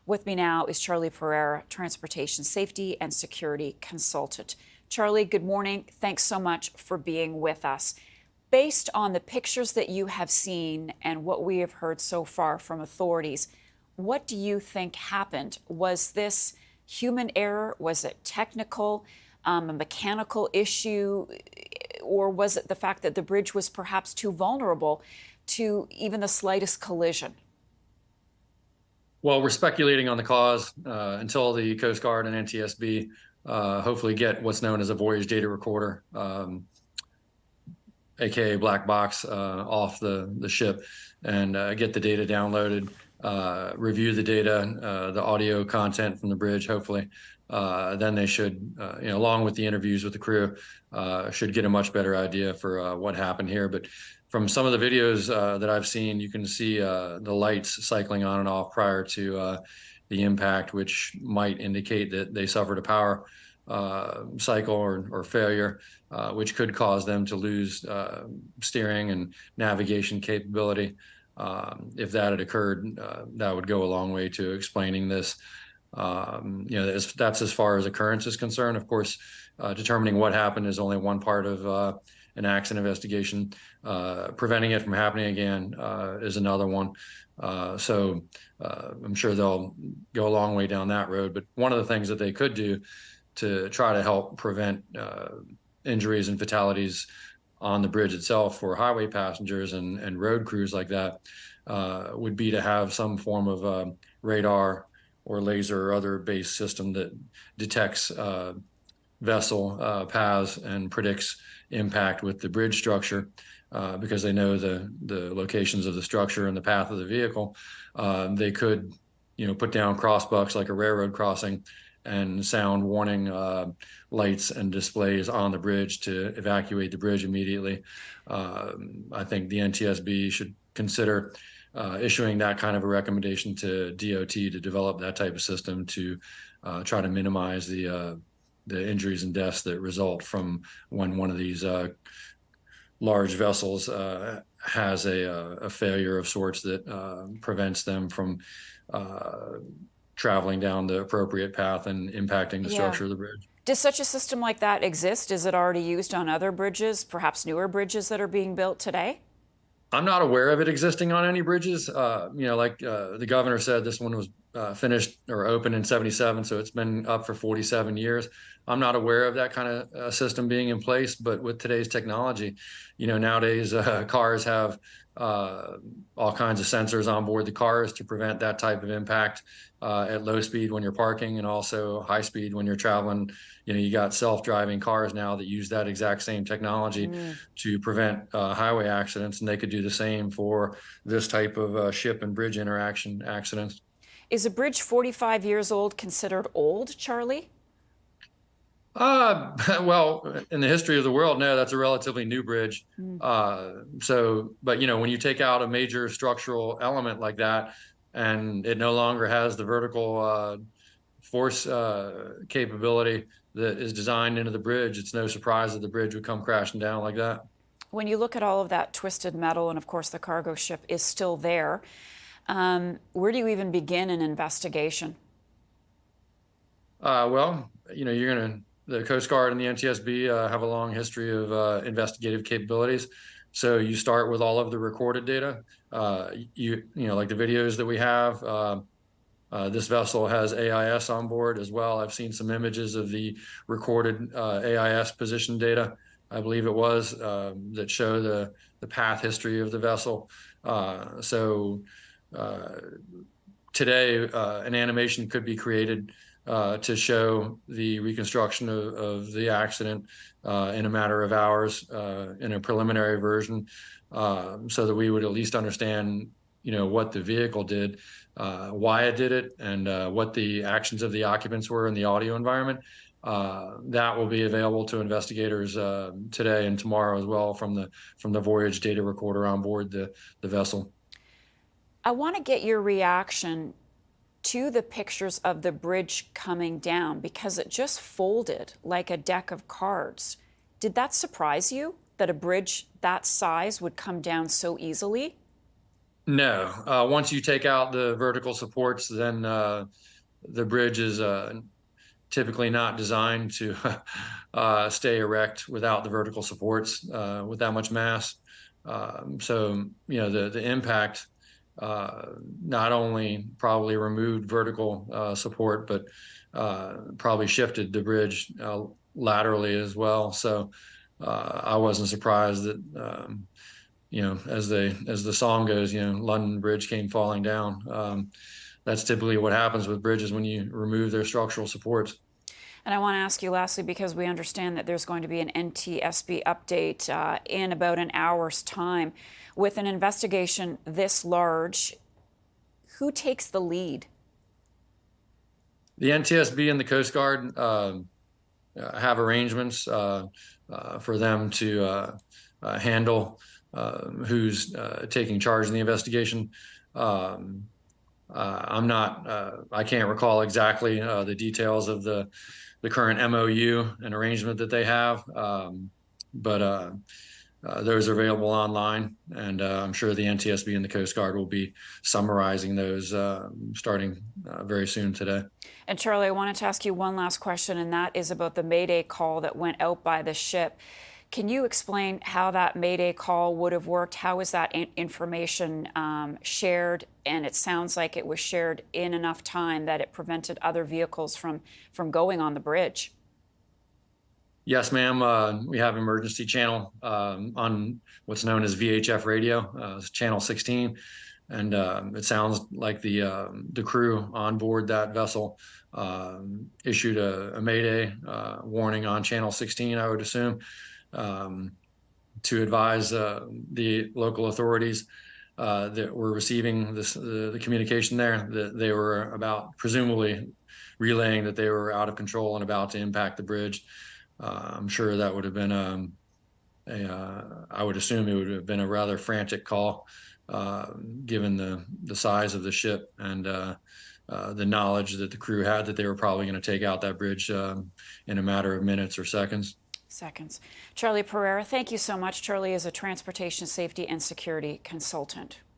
With me now is Charley Pereira, Transportation Safety and Security Consultant. Charley, good morning. Thanks so much for being with us. Based on the pictures that you have seen and what we have heard so far from authorities, what do you think happened? Was this human error? Was it technical, a mechanical issue? Or was it the fact that the bridge was perhaps too vulnerable to even the slightest collision? Well, we're speculating on the cause until the Coast Guard and NTSB hopefully get what's known as a voyage data recorder, aka black box, off the ship and get the data downloaded, review the data, the audio content from the bridge, hopefully. Then they should, along with the interviews with the crew, should get a much better idea for what happened here. But from some of the videos that I've seen, you can see the lights cycling on and off prior to the impact, which might indicate that they suffered a power cycle or failure, which could cause them to lose steering and navigation capability. If that had occurred, that would go a long way to explaining this. That's as far as occurrence is concerned. Of course, determining what happened is only one part of an accident investigation. Preventing it from happening again is another one. So I'm sure they'll go a long way down that road. But one of the things that they could do to try to help prevent injuries and fatalities on the bridge itself for highway passengers and road crews like that would be to have some form of radar or laser or other base system that detects vessel paths and predicts impact with the bridge structure, because they know the locations of the structure and the path of the vehicle. They could, put down crossbucks like a railroad crossing and sound warning lights and displays on the bridge to evacuate the bridge immediately. I think the NTSB should consider issuing that kind of a recommendation to DOT to develop that type of system to try to minimize the injuries and deaths that result from when one of these large vessels has a failure of sorts that prevents them from traveling down the appropriate path and impacting the structure of the bridge. Does such a system like that exist? Is it already used on other bridges, perhaps newer bridges that are being built today? I'm not aware of it existing on any bridges. The governor said, this one was finished or opened in '77, so it's been up for 47 years. I'm not aware of that kind of system being in place, but with today's technology, nowadays cars have all kinds of sensors on board the cars to prevent that type of impact at low speed when you're parking, and also high speed when you're traveling. You got self-driving cars now that use that exact same technology to prevent highway accidents, and they could do the same for this type of ship and bridge interaction accidents. Is a bridge 45 years old considered old, Charley? Well, in the history of the world, no, that's a relatively new bridge. But when you take out a major structural element like that, and it no longer has the vertical force capability that is designed into the bridge, it's no surprise that the bridge would come crashing down like that. When you look at all of that twisted metal, and of course the cargo ship is still there, where do you even begin an investigation? The Coast Guard and the NTSB have a long history of investigative capabilities. So you start with all of the recorded data. Like the videos that we have. This vessel has AIS on board as well. I've seen some images of the recorded AIS position data, I believe it was, that show the path history of the vessel. Today, an animation could be created to show the reconstruction of the accident in a matter of hours in a preliminary version, so that we would at least understand, what the vehicle did, why it did it, and what the actions of the occupants were in the audio environment. That will be available to investigators today and tomorrow as well from the voyage data recorder on board the vessel. I want to get your reaction to the pictures of the bridge coming down, because it just folded like a deck of cards. Did that surprise you, that a bridge that size would come down so easily? No, once you take out the vertical supports, then the bridge is typically not designed to stay erect without the vertical supports with that much mass. So, the impact not only probably removed vertical support, but probably shifted the bridge laterally as well. So I wasn't surprised that, as the song goes, London Bridge came falling down. That's typically what happens with bridges when you remove their structural supports. And I want to ask you lastly, because we understand that there's going to be an NTSB update in about an hour's time. With an investigation this large, who takes the lead? The NTSB and the Coast Guard have arrangements for them to handle who's taking charge in the investigation. I can't recall exactly the details of the current MOU and arrangement that they have, but those are available online, and I'm sure the NTSB and the Coast Guard will be summarizing those starting very soon today. And Charley, I wanted to ask you one last question, and that is about the Mayday call that went out by the ship. Can you explain how that Mayday call would have worked? How is that information shared? And it sounds like it was shared in enough time that it prevented other vehicles from going on the bridge. Yes, ma'am. We have an emergency channel on what's known as VHF radio, channel 16. And it sounds like the crew on board that vessel issued a Mayday warning on channel 16, I would assume, to advise the local authorities that were receiving the communication there, that they were presumably relaying that they were out of control and about to impact the bridge. I'm sure that would have been I would assume it would have been a rather frantic call, given the size of the ship and the knowledge that the crew had that they were probably going to take out that bridge in a matter of minutes or seconds. Charley Pereira, thank you so much. Charley is a transportation safety and security consultant.